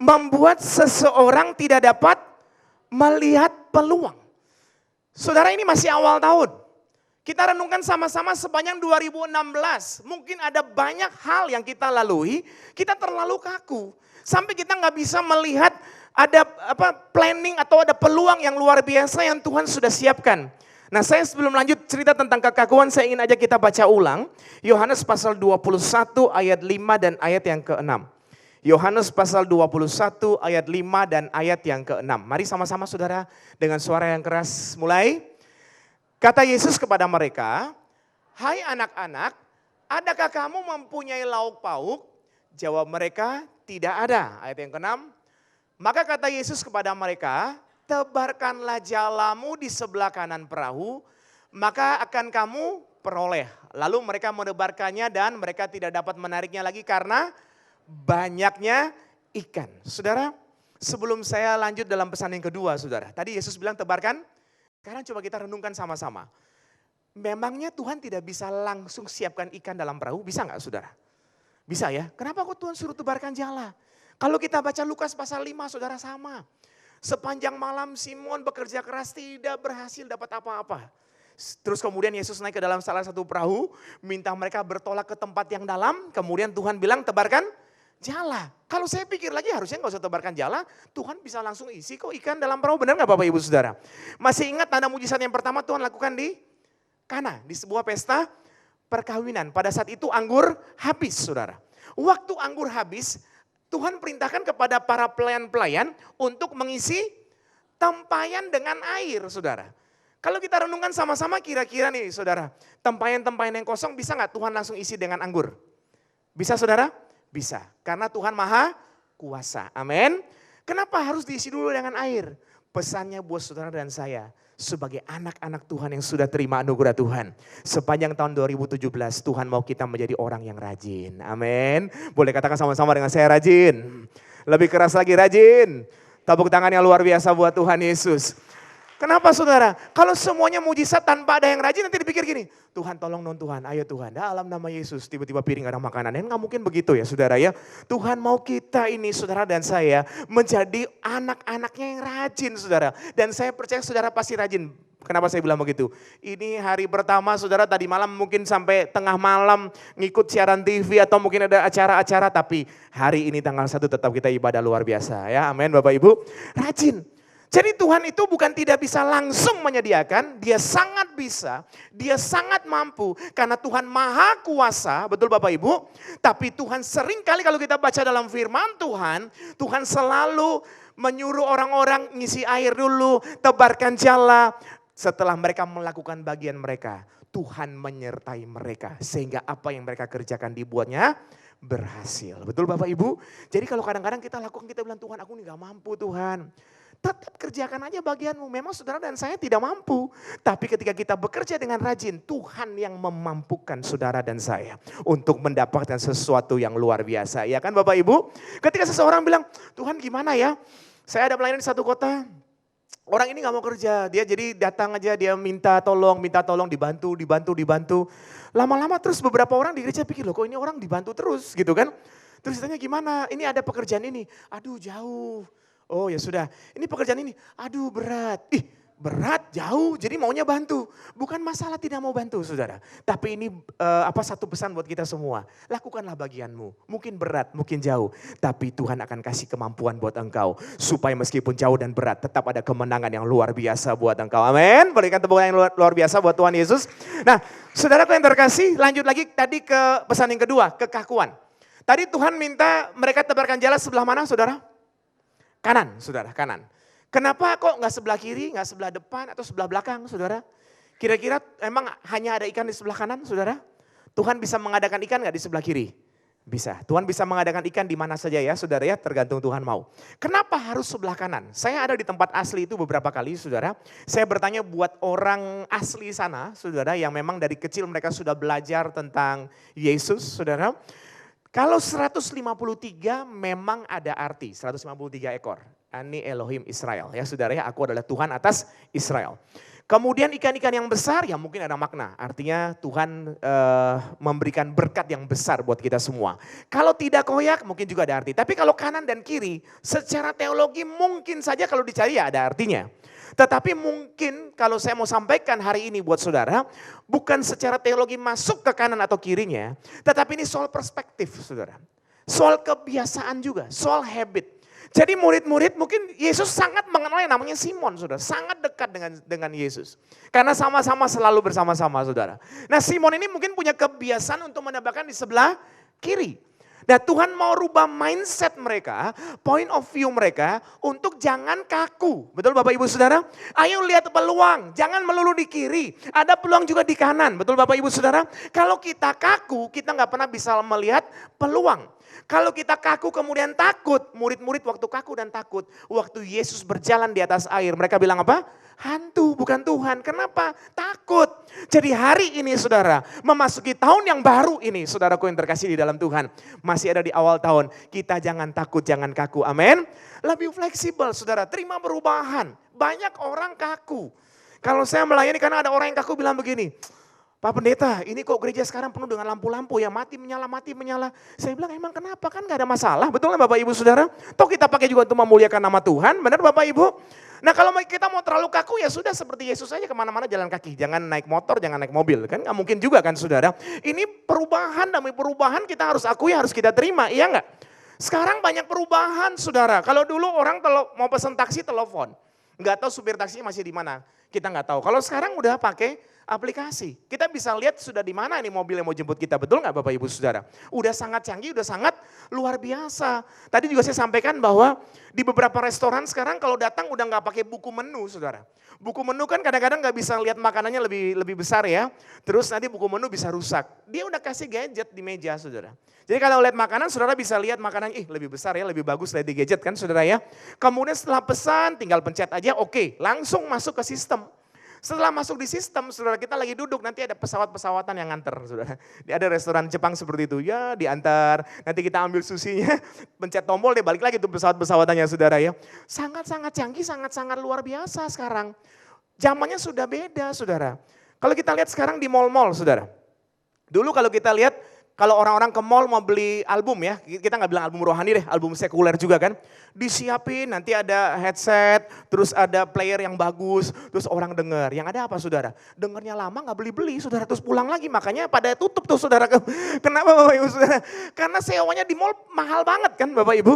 [SPEAKER 1] membuat seseorang tidak dapat melihat peluang. Saudara ini masih awal tahun. Kita renungkan sama-sama sepanjang 2016. Mungkin ada banyak hal yang kita lalui. Kita terlalu kaku. Sampai kita nggak bisa melihat ada planning atau ada peluang yang luar biasa yang Tuhan sudah siapkan. Nah saya sebelum lanjut cerita tentang kekakuan saya ingin aja kita baca ulang. Yohanes pasal 21 ayat 5 dan ayat yang ke-6. Yohanes pasal 21 ayat 5 dan ayat yang ke-6. Mari sama-sama saudara dengan suara yang keras mulai. Kata Yesus kepada mereka, hai anak-anak, adakah kamu mempunyai lauk pauk? Jawab mereka, tidak ada. Ayat yang ke-6. Maka kata Yesus kepada mereka, tebarkanlah jalamu di sebelah kanan perahu, maka akan kamu peroleh. Lalu mereka menebarkannya dan mereka tidak dapat menariknya lagi karena banyaknya ikan. Saudara, sebelum saya lanjut dalam pesan yang kedua saudara. Tadi Yesus bilang tebarkan, sekarang coba kita renungkan sama-sama. Memangnya Tuhan tidak bisa langsung siapkan ikan dalam perahu, bisa nggak saudara? Bisa ya, kenapa kok Tuhan suruh tebarkan jala? Kalau kita baca Lukas pasal 5 saudara sama. Sepanjang malam Simon bekerja keras tidak berhasil dapat apa-apa. Terus kemudian Yesus naik ke dalam salah satu perahu. Minta mereka bertolak ke tempat yang dalam. Kemudian Tuhan bilang tebarkan jala. Kalau saya pikir lagi harusnya gak usah tebarkan jala. Tuhan bisa langsung isi kok ikan dalam perahu. Benar gak Bapak Ibu Saudara? Masih ingat tanda mujizat yang pertama Tuhan lakukan di Kana. Di sebuah pesta perkawinan. Pada saat itu anggur habis saudara. Waktu anggur habis Tuhan perintahkan kepada para pelayan-pelayan untuk mengisi tempayan dengan air, saudara. Kalau kita renungkan sama-sama kira-kira nih, saudara. Tempayan-tempayan yang kosong bisa nggak Tuhan langsung isi dengan anggur? Bisa, saudara? Bisa. Karena Tuhan Maha Kuasa. Amin. Kenapa harus diisi dulu dengan air? Pesannya buat saudara dan saya. Sebagai anak-anak Tuhan yang sudah terima anugerah Tuhan. Sepanjang tahun 2017 Tuhan mau kita menjadi orang yang rajin. Amin. Boleh katakan sama-sama dengan saya rajin. Lebih keras lagi rajin. Tepuk tangan yang luar biasa buat Tuhan Yesus. Kenapa saudara? Kalau semuanya mujizat tanpa ada yang rajin nanti dipikir gini, Tuhan tolong non Tuhan, ayo Tuhan dalam nama Yesus tiba-tiba piring ada makanan. Nggak mungkin begitu ya saudara ya. Tuhan mau kita ini saudara dan saya menjadi anak-anaknya yang rajin saudara. Dan saya percaya saudara pasti rajin. Kenapa saya bilang begitu? Ini hari pertama saudara tadi malam mungkin sampai tengah malam ngikut siaran TV atau mungkin ada acara-acara. Tapi hari ini tanggal 1 tetap kita ibadah luar biasa ya. Amin Bapak Ibu. Rajin. Jadi Tuhan itu bukan tidak bisa langsung menyediakan, dia sangat bisa, dia sangat mampu. Karena Tuhan maha kuasa, betul Bapak Ibu. Tapi Tuhan sering kali kalau kita baca dalam firman Tuhan, Tuhan selalu menyuruh orang-orang ngisi air dulu, tebarkan jala. Setelah mereka melakukan bagian mereka, Tuhan menyertai mereka. Sehingga apa yang mereka kerjakan dibuatnya berhasil. Betul Bapak Ibu? Jadi kalau kadang-kadang kita lakukan, kita bilang Tuhan aku ini gak mampu Tuhan. Tetap kerjakan aja bagianmu. Memang saudara dan saya tidak mampu. Tapi ketika kita bekerja dengan rajin, Tuhan yang memampukan saudara dan saya untuk mendapatkan sesuatu yang luar biasa. Ya kan Bapak Ibu? Ketika seseorang bilang, Tuhan gimana ya? Saya ada pelayanan di satu kota. Orang ini gak mau kerja. Dia jadi datang aja, dia minta tolong, dibantu. Lama-lama terus beberapa orang di gereja pikir, loh kok ini orang dibantu terus gitu kan. Terus ditanya gimana? Ini ada pekerjaan ini. Aduh jauh. Oh ya sudah, ini pekerjaan ini, aduh berat. Ih berat, jauh, jadi maunya bantu. Bukan masalah tidak mau bantu saudara. Tapi ini satu pesan buat kita semua. Lakukanlah bagianmu, mungkin berat, mungkin jauh. Tapi Tuhan akan kasih kemampuan buat engkau. Supaya meskipun jauh dan berat, tetap ada kemenangan yang luar biasa buat engkau. Amin, berikan tepuk tangan yang luar biasa buat Tuhan Yesus. Nah saudaraku yang terkasih, lanjut lagi tadi ke pesan yang kedua, kekakuan. Tadi Tuhan minta mereka tebarkan jala sebelah mana saudara? Kanan, saudara, kanan. Kenapa kok nggak sebelah kiri, nggak sebelah depan atau sebelah belakang, saudara? Kira-kira emang hanya ada ikan di sebelah kanan, saudara? Tuhan bisa mengadakan ikan nggak di sebelah kiri? Bisa. Tuhan bisa mengadakan ikan di mana saja ya, saudara ya, tergantung Tuhan mau. Kenapa harus sebelah kanan? Saya ada di tempat asli itu beberapa kali, saudara. Saya bertanya buat orang asli sana, saudara, yang memang dari kecil mereka sudah belajar tentang Yesus, saudara. Kalau 153 memang ada arti, 153 ekor. Ani Elohim Israel, ya saudara ya, aku adalah Tuhan atas Israel. Kemudian ikan-ikan yang besar ya mungkin ada makna, artinya Tuhan memberikan berkat yang besar buat kita semua. Kalau tidak koyak mungkin juga ada arti, tapi kalau kanan dan kiri secara teologi mungkin saja kalau dicari ya ada artinya. Tetapi mungkin kalau saya mau sampaikan hari ini buat saudara, bukan secara teologi masuk ke kanan atau kirinya, tetapi ini soal perspektif saudara. Soal kebiasaan juga, soal habit. Jadi murid-murid mungkin Yesus sangat mengenal yang namanya Simon saudara, sangat dekat dengan Yesus. Karena sama-sama selalu bersama-sama saudara. Nah Simon ini mungkin punya kebiasaan untuk menambahkan di sebelah kiri. Nah Tuhan mau rubah mindset mereka, point of view mereka untuk jangan kaku. Betul Bapak Ibu Saudara? Ayo lihat peluang, jangan melulu di kiri. Ada peluang juga di kanan, betul Bapak Ibu Saudara? Kalau kita kaku, kita nggak pernah bisa melihat peluang. Kalau kita kaku kemudian takut, murid-murid waktu kaku dan takut. Waktu Yesus berjalan di atas air, mereka bilang apa? Hantu bukan Tuhan, kenapa? Takut. Jadi hari ini saudara, memasuki tahun yang baru ini saudaraku yang terkasih di dalam Tuhan. Masih ada di awal tahun, kita jangan takut, jangan kaku, amin. Lebih fleksibel saudara, terima perubahan. Banyak orang kaku. Kalau saya melayani karena ada orang yang kaku bilang begini, Pak Pendeta, ini kok gereja sekarang penuh dengan lampu-lampu ya mati menyala. Saya bilang emang kenapa kan gak ada masalah, betul kan Bapak Ibu Saudara? Toh kita pakai juga untuk memuliakan nama Tuhan, benar Bapak Ibu? Nah kalau kita mau terlalu kaku ya sudah seperti Yesus saja kemana-mana jalan kaki. Jangan naik motor, jangan naik mobil, kan gak mungkin juga kan saudara. Ini perubahan demi perubahan kita harus akui, harus kita terima, iya gak? Sekarang banyak perubahan saudara, kalau dulu orang kalau mau pesan taksi telepon. Nggak tahu supir taksi masih di mana, kita nggak tahu. Kalau sekarang udah pakai aplikasi, kita bisa lihat sudah di mana ini mobil yang mau jemput kita, betul nggak Bapak Ibu Saudara? Udah sangat canggih, udah sangat luar biasa. Tadi juga saya sampaikan bahwa di beberapa restoran sekarang kalau datang udah nggak pakai buku menu, saudara. Buku menu kan kadang-kadang nggak bisa lihat makanannya lebih besar ya. Terus nanti buku menu bisa rusak. Dia udah kasih gadget di meja, saudara. Jadi kalau lihat makanan, saudara bisa lihat makanannya, lebih besar ya, lebih bagus lihat di gadget kan saudara ya. Kemudian setelah pesan tinggal pencet aja, oke, langsung masuk ke sistem. Setelah masuk di sistem, saudara kita lagi duduk, nanti ada pesawat-pesawatan yang nganter, saudara. Ada restoran Jepang seperti itu, ya diantar, nanti kita ambil susinya, pencet tombol deh balik lagi tuh pesawat-pesawatannya saudara ya. Sangat-sangat canggih, sangat-sangat luar biasa sekarang. Zamannya sudah beda, saudara. Kalau kita lihat sekarang di mall-mall, saudara. Dulu kalau kita lihat, kalau orang-orang ke mall mau beli album ya, kita nggak bilang album rohani deh, album sekuler juga kan. Disiapin, nanti ada headset, terus ada player yang bagus, terus orang denger. Yang ada apa saudara? Dengernya lama nggak beli-beli, saudara, terus pulang lagi. Makanya pada tutup tuh saudara. Kenapa Bapak Ibu saudara? Karena sewanya di mall mahal banget kan Bapak Ibu.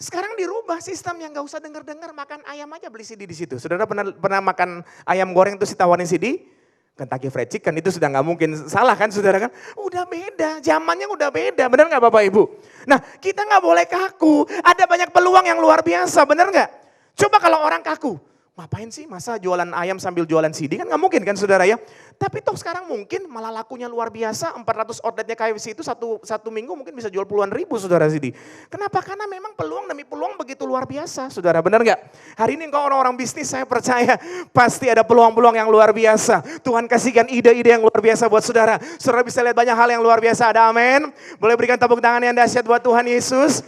[SPEAKER 1] Sekarang dirubah sistem yang nggak usah denger-denger, makan ayam aja beli CD di situ. Saudara pernah makan ayam goreng terus ditawarin CD? Kentucky Fried Chicken itu sudah nggak mungkin salah kan saudara kan? Udah beda, zamannya udah beda, benar nggak Bapak Ibu? Nah kita nggak boleh kaku, ada banyak peluang yang luar biasa, benar nggak? Coba kalau orang kaku, ngapain sih masa jualan ayam sambil jualan CD, kan nggak mungkin kan saudara ya. Tapi toh sekarang mungkin malah lakunya luar biasa, 400 outletnya KFC itu satu minggu mungkin bisa jual puluhan ribu saudara CD. Kenapa? Karena memang peluang demi peluang begitu luar biasa saudara, benar nggak? Hari ini engkau orang-orang bisnis saya percaya pasti ada peluang-peluang yang luar biasa. Tuhan kasihkan ide-ide yang luar biasa buat saudara. Saudara bisa lihat banyak hal yang luar biasa, ada amin. Boleh berikan tepuk tangan yang dahsyat buat Tuhan Yesus.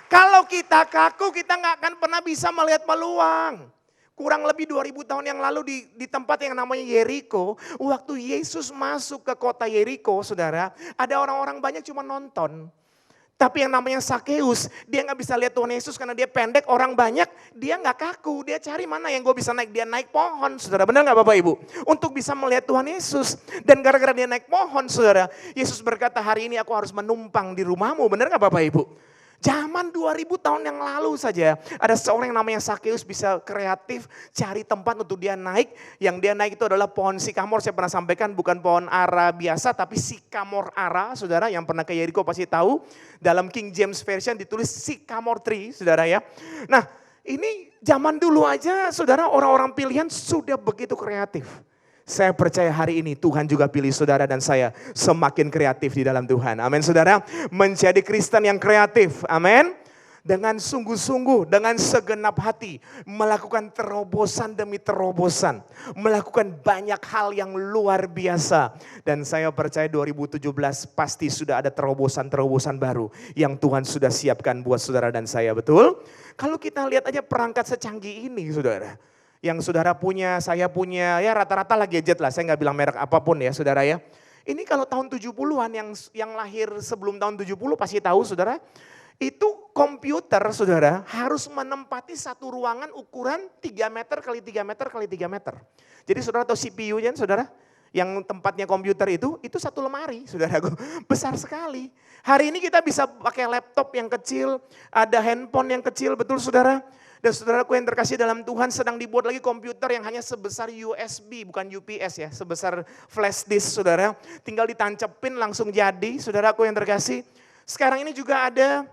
[SPEAKER 1] Kalau kita kaku kita nggak akan pernah bisa melihat peluang. Kurang lebih 2000 tahun yang lalu di tempat yang namanya Yeriko, waktu Yesus masuk ke kota Yeriko, saudara, ada orang-orang banyak cuma nonton. Tapi yang namanya Sakeus, dia nggak bisa lihat Tuhan Yesus karena dia pendek, orang banyak, dia nggak kaku, dia cari mana yang gue bisa naik, dia naik pohon, saudara, benar nggak Bapak Ibu? Untuk bisa melihat Tuhan Yesus, dan gara-gara dia naik pohon, saudara, Yesus berkata hari ini aku harus menumpang di rumahmu, benar nggak Bapak Ibu? Zaman 2000 tahun yang lalu saja ada seorang yang namanya Sakeus bisa kreatif cari tempat untuk dia naik. Yang dia naik itu adalah pohon sikamor, saya pernah sampaikan bukan pohon ara biasa tapi sikamor ara, saudara, yang pernah ke Yeriko pasti tahu. Dalam King James Version ditulis sycamore tree, saudara ya. Nah ini zaman dulu aja saudara, orang-orang pilihan sudah begitu kreatif. Saya percaya hari ini Tuhan juga pilih saudara dan saya semakin kreatif di dalam Tuhan. Amin saudara, menjadi Kristen yang kreatif, amin. Dengan sungguh-sungguh, dengan segenap hati, melakukan terobosan demi terobosan. Melakukan banyak hal yang luar biasa. Dan saya percaya 2017 pasti sudah ada terobosan-terobosan baru yang Tuhan sudah siapkan buat saudara dan saya, betul? Kalau kita lihat aja perangkat secanggih ini saudara. Yang saudara punya, saya punya, ya rata-rata lah gadget lah, saya nggak bilang merek apapun ya saudara ya. Ini kalau tahun 70-an yang lahir sebelum tahun 70 pasti tahu saudara. Itu komputer saudara harus menempati satu ruangan ukuran 3 meter kali 3 meter kali 3 meter. Jadi saudara tahu CPU-nya saudara, yang tempatnya komputer itu satu lemari saudara, besar sekali. Hari ini kita bisa pakai laptop yang kecil, ada handphone yang kecil, betul saudara. Dan saudaraku yang terkasih dalam Tuhan sedang dibuat lagi komputer yang hanya sebesar USB, bukan UPS ya, sebesar flash disk saudara. Tinggal ditancapin langsung jadi, saudaraku yang terkasih. Sekarang ini juga ada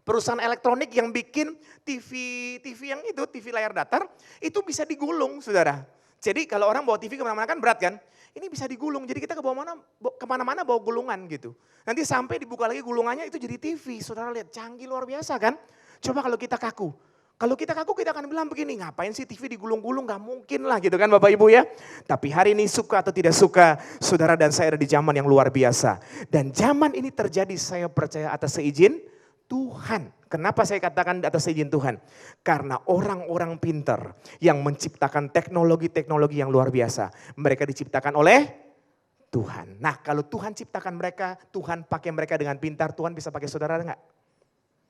[SPEAKER 1] perusahaan elektronik yang bikin TV yang itu, TV layar datar, itu bisa digulung saudara. Jadi kalau orang bawa TV kemana-mana kan berat kan, ini bisa digulung, jadi kita kemana-mana bawa gulungan gitu. Nanti sampai dibuka lagi gulungannya itu jadi TV, saudara lihat canggih luar biasa kan. Coba kalau kita kaku. Kalau kita kaku kita akan bilang begini, ngapain sih TV digulung-gulung, gak mungkin lah gitu kan Bapak Ibu ya. Tapi hari ini suka atau tidak suka, saudara dan saya ada di zaman yang luar biasa. Dan zaman ini terjadi saya percaya atas seizin Tuhan. Kenapa saya katakan atas seizin Tuhan? Karena orang-orang pintar yang menciptakan teknologi-teknologi yang luar biasa. Mereka diciptakan oleh Tuhan. Nah kalau Tuhan ciptakan mereka, Tuhan pakai mereka dengan pintar, Tuhan bisa pakai saudara enggak?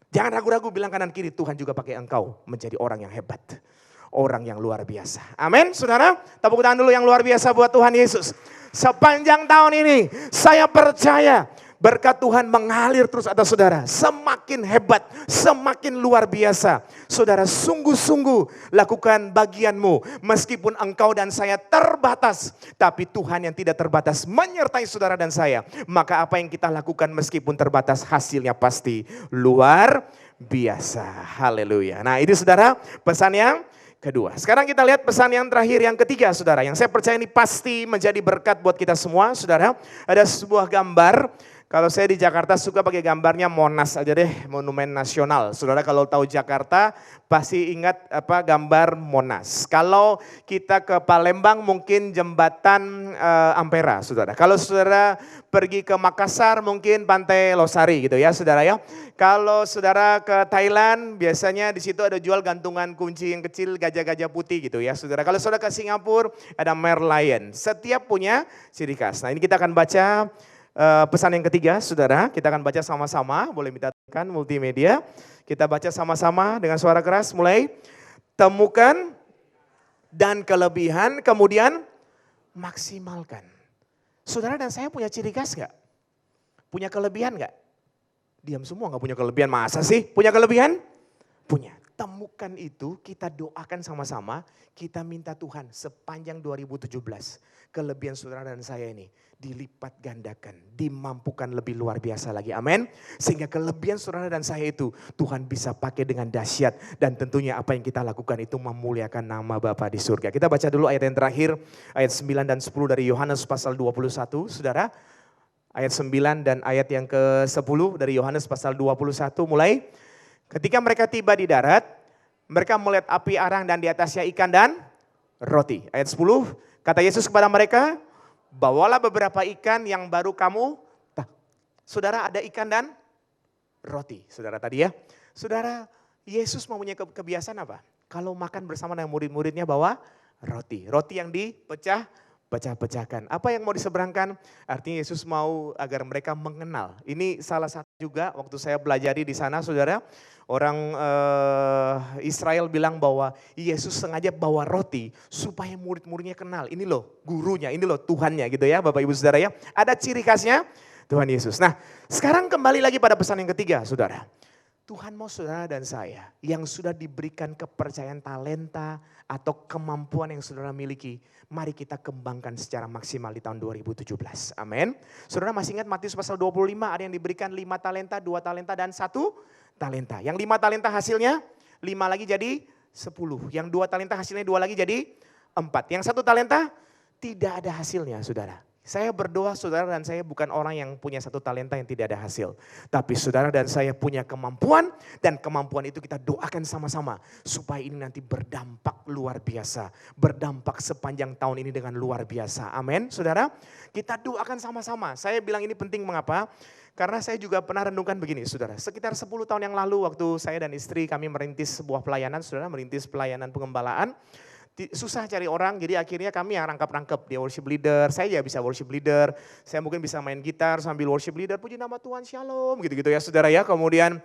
[SPEAKER 1] Jangan ragu-ragu, bilang kanan kiri, Tuhan juga pakai engkau menjadi orang yang hebat. Orang yang luar biasa. Amin saudara, tepuk tangan dulu yang luar biasa buat Tuhan Yesus. Sepanjang tahun ini saya percaya berkat Tuhan mengalir terus atas saudara. Semakin hebat, semakin luar biasa. Saudara sungguh-sungguh lakukan bagianmu. Meskipun engkau dan saya terbatas. Tapi Tuhan yang tidak terbatas menyertai saudara dan saya. Maka apa yang kita lakukan meskipun terbatas hasilnya pasti luar biasa. Haleluya. Nah itu saudara pesan yang kedua. Sekarang kita lihat pesan yang terakhir, yang ketiga saudara. Yang saya percaya ini pasti menjadi berkat buat kita semua saudara. Ada sebuah gambar Kalau saya di Jakarta suka pakai gambarnya Monas aja deh, Monumen Nasional. Saudara kalau tahu Jakarta pasti ingat apa gambar Monas. Kalau kita ke Palembang mungkin jembatan Ampera, saudara. Kalau saudara pergi ke Makassar mungkin Pantai Losari gitu ya, saudara ya. Kalau saudara ke Thailand biasanya di situ ada jual gantungan kunci yang kecil gajah-gajah putih gitu ya, saudara. Kalau saudara ke Singapura ada Merlion. Setiap punya ciri khas. Nah ini kita akan baca pesan yang ketiga, saudara, kita akan baca sama-sama, boleh minta tekan multimedia. Kita baca sama-sama dengan suara keras, mulai. Temukan dan kelebihan, kemudian maksimalkan. Saudara dan saya punya ciri khas gak? Punya kelebihan gak? Diam semua gak punya kelebihan, masa sih? Punya kelebihan? Punya. Temukan itu, kita doakan sama-sama, kita minta Tuhan sepanjang 2017. Kelebihan saudara dan saya ini dilipat gandakan, dimampukan lebih luar biasa lagi, amin. Sehingga kelebihan saudara dan saya itu Tuhan bisa pakai dengan dahsyat. Dan tentunya apa yang kita lakukan itu memuliakan nama Bapa di surga. Kita baca dulu ayat yang terakhir, ayat 9 dan 10 dari Yohanes pasal 21, saudara. Ayat 9 dan ayat yang ke-10 dari Yohanes pasal 21 mulai. Ketika mereka tiba di darat, mereka melihat api arang dan di atasnya ikan dan roti. Ayat 10, kata Yesus kepada mereka, bawalah beberapa ikan yang baru kamu. Saudara ada ikan dan roti, saudara tadi ya. Saudara, Yesus mempunyai kebiasaan apa? Kalau makan bersama dengan murid-muridnya bawa roti. Roti yang dipecah-pecahkan. Apa yang mau diseberangkan? Artinya Yesus mau agar mereka mengenal. Ini salah satu juga waktu saya belajari di sana, saudara. Orang Israel bilang bahwa Yesus sengaja bawa roti supaya murid-muridnya kenal. Ini loh gurunya, ini loh Tuhannya gitu ya Bapak Ibu Saudara ya. Ada ciri khasnya Tuhan Yesus. Nah sekarang kembali lagi pada pesan yang ketiga, saudara. Tuhan mau saudara dan saya yang sudah diberikan kepercayaan talenta atau kemampuan yang saudara miliki, mari kita kembangkan secara maksimal di tahun 2017. Amin. Saudara masih ingat Matius pasal 25 ada yang diberikan 5 talenta, 2 talenta dan 1 talenta. Yang 5 talenta hasilnya 5 lagi jadi 10. Yang 2 talenta hasilnya 2 lagi jadi 4. Yang 1 talenta tidak ada hasilnya, saudara. Saya berdoa saudara dan saya bukan orang yang punya 1 talenta yang tidak ada hasil. Tapi saudara dan saya punya kemampuan dan kemampuan itu kita doakan sama-sama. Supaya ini nanti berdampak luar biasa. Berdampak sepanjang tahun ini dengan luar biasa. Amin saudara. Kita doakan sama-sama. Saya bilang ini penting mengapa? Karena saya juga pernah renungkan begini saudara. Sekitar 10 tahun yang lalu waktu saya dan istri kami merintis sebuah pelayanan saudara. Merintis pelayanan pengembalaan. Susah cari orang, jadi akhirnya kami yang rangkap-rangkap. Dia worship leader, saya ya bisa worship leader. Saya mungkin bisa main gitar sambil worship leader, puji nama Tuhan, shalom, gitu-gitu ya saudara ya. Kemudian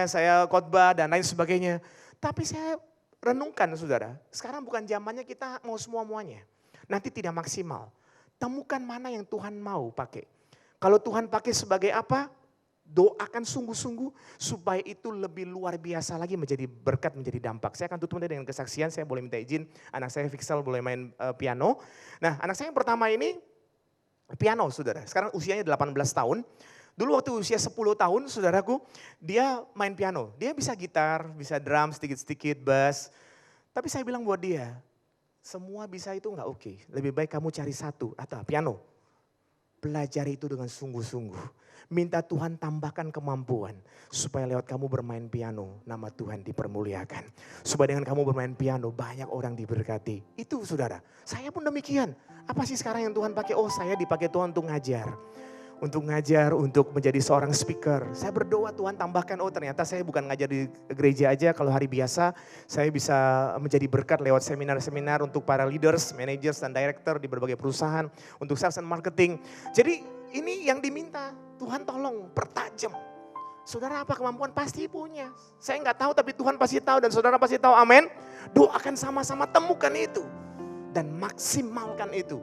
[SPEAKER 1] saya khotbah dan lain sebagainya. Tapi saya renungkan saudara, sekarang bukan zamannya kita mau semua-muanya. Nanti tidak maksimal. Temukan mana yang Tuhan mau pakai. Kalau Tuhan pakai sebagai apa? Doakan sungguh-sungguh supaya itu lebih luar biasa lagi menjadi berkat, menjadi dampak. Saya akan tutup dengan kesaksian, saya boleh minta izin anak saya Fixel boleh main piano. Nah anak saya yang pertama ini piano saudara, sekarang usianya 18 tahun. Dulu waktu usia 10 tahun saudaraku dia main piano, dia bisa gitar, bisa drum sedikit-sedikit, bass. Tapi saya bilang buat dia, semua bisa itu enggak oke, lebih baik kamu cari satu, atau piano. Pelajari itu dengan sungguh-sungguh. Minta Tuhan tambahkan kemampuan. Supaya lewat kamu bermain piano, nama Tuhan dipermuliakan. Supaya dengan kamu bermain piano, banyak orang diberkati. Itu saudara, saya pun demikian. Apa sih sekarang yang Tuhan pakai? Oh saya dipakai Tuhan untuk ngajar. Untuk ngajar, untuk menjadi seorang speaker. Saya berdoa Tuhan tambahkan, oh ternyata saya bukan ngajar di gereja aja. Kalau hari biasa saya bisa menjadi berkat lewat seminar-seminar untuk para leaders, managers dan director di berbagai perusahaan. Untuk sales and marketing. Jadi ini yang diminta, Tuhan tolong pertajam. Saudara apa kemampuan? Pasti punya. Saya nggak tahu tapi Tuhan pasti tahu dan saudara pasti tahu, amin. Doakan sama-sama, temukan itu. Dan maksimalkan itu.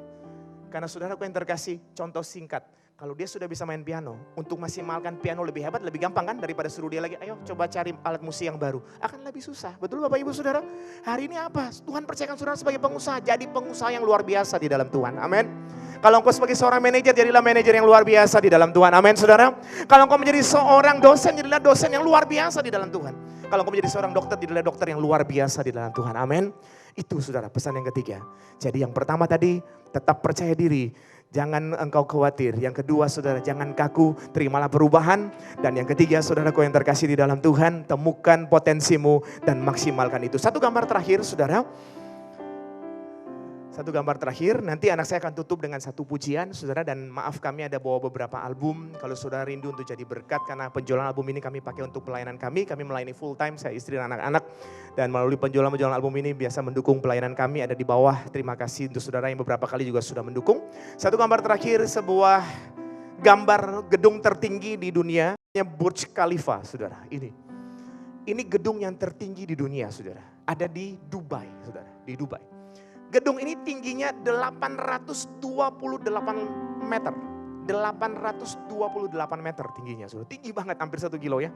[SPEAKER 1] Karena saudaraku yang terkasih, contoh singkat. Kalau dia sudah bisa main piano, untuk maksimalkan piano lebih hebat, lebih gampang kan daripada suruh dia lagi, ayo coba cari alat musik yang baru. Akan lebih susah, betul Bapak Ibu Saudara? Hari ini apa? Tuhan percayakan saudara sebagai pengusaha, jadi pengusaha yang luar biasa di dalam Tuhan, amin. Kalau engkau sebagai seorang manajer, jadilah manajer yang luar biasa di dalam Tuhan, amin saudara. Kalau engkau menjadi seorang dosen, jadilah dosen yang luar biasa di dalam Tuhan. Kalau engkau menjadi seorang dokter, jadilah dokter yang luar biasa di dalam Tuhan, amin. Itu saudara pesan yang ketiga. Jadi yang pertama tadi, tetap percaya diri. Jangan engkau khawatir. Yang kedua saudara, jangan kaku, terimalah perubahan. Dan yang ketiga saudaraku yang terkasih di dalam Tuhan, temukan potensimu dan maksimalkan itu. Satu gambar terakhir saudara. Satu gambar terakhir, nanti anak saya akan tutup dengan satu pujian saudara. Dan maaf kami ada bawa beberapa album. Kalau saudara rindu untuk jadi berkat, karena penjualan album ini kami pakai untuk pelayanan kami. Kami melayani full time, saya istri dan anak-anak. Dan melalui penjualan album ini biasa mendukung pelayanan kami, ada di bawah. Terima kasih untuk saudara yang beberapa kali juga sudah mendukung. Satu gambar terakhir, sebuah gambar gedung tertinggi di dunia. Burj Khalifa saudara, ini gedung yang tertinggi di dunia saudara. Ada di Dubai saudara, di Dubai. Gedung ini tingginya 828 meter. 828 meter tingginya. Sudah tinggi banget, hampir 1 kilo ya.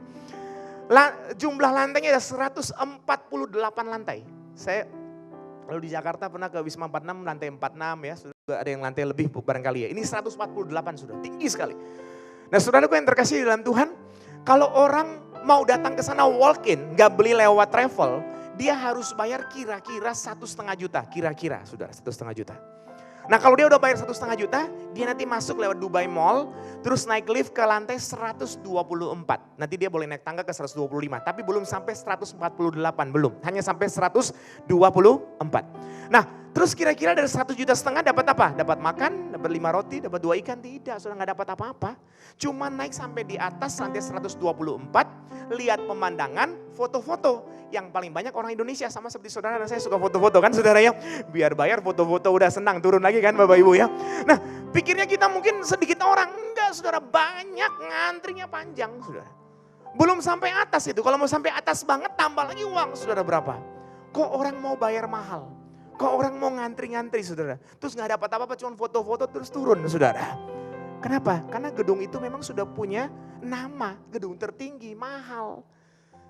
[SPEAKER 1] Jumlah lantainya ada 148 lantai. Saya lalu di Jakarta pernah ke Wisma 46, lantai 46 ya. Sudah ada yang lantai lebih barangkali ya. Ini 148 sudah, tinggi sekali. Nah saudaraku yang terkasih di dalam Tuhan, kalau orang mau datang ke sana walk in, gak beli lewat travel, dia harus bayar kira-kira 1,5 juta, kira-kira saudara 1,5 juta. Nah kalau dia udah bayar 1,5 juta, dia nanti masuk lewat Dubai Mall, terus naik lift ke lantai 124. Nanti dia boleh naik tangga ke 125, tapi belum sampai 148, belum. Hanya sampai 124. Nah terus kira-kira dari 1,5 juta dapat apa? Dapat makan, dapat 5 roti, dapat 2 ikan? Tidak, saudara nggak dapat apa-apa. Cuma naik sampai di atas lantai 124, lihat pemandangan, foto-foto. Yang paling banyak orang Indonesia, sama seperti saudara dan saya suka foto-foto kan saudara ya. Biar bayar foto-foto udah senang, turun lagi kan Bapak Ibu ya. Nah pikirnya kita mungkin sedikit orang, enggak saudara, banyak, ngantrinya panjang saudara. Belum sampai atas itu, kalau mau sampai atas banget tambah lagi uang saudara berapa. Kok orang mau bayar mahal? Kok orang mau ngantri-ngantri saudara? Terus gak dapat apa-apa, cuma foto-foto terus turun saudara. Kenapa? Karena gedung itu memang sudah punya nama, gedung tertinggi, mahal.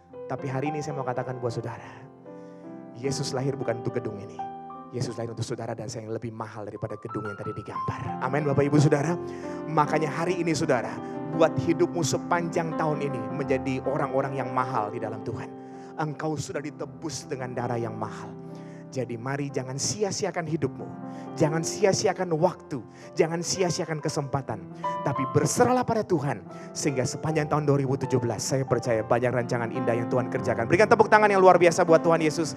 [SPEAKER 1] Tapi hari ini saya mau katakan buat saudara, Yesus lahir bukan untuk gedung ini. Yesus lahir untuk saudara dan saya yang lebih mahal daripada gedung yang tadi digambar. Amin Bapak Ibu Saudara. Makanya hari ini saudara, buat hidupmu sepanjang tahun ini menjadi orang-orang yang mahal di dalam Tuhan. Engkau sudah ditebus dengan darah yang mahal. Jadi mari jangan sia-siakan hidupmu. Jangan sia-siakan waktu. Jangan sia-siakan kesempatan. Tapi berserahlah pada Tuhan. Sehingga sepanjang tahun 2017 saya percaya banyak rancangan indah yang Tuhan kerjakan. Berikan tepuk tangan yang luar biasa buat Tuhan Yesus.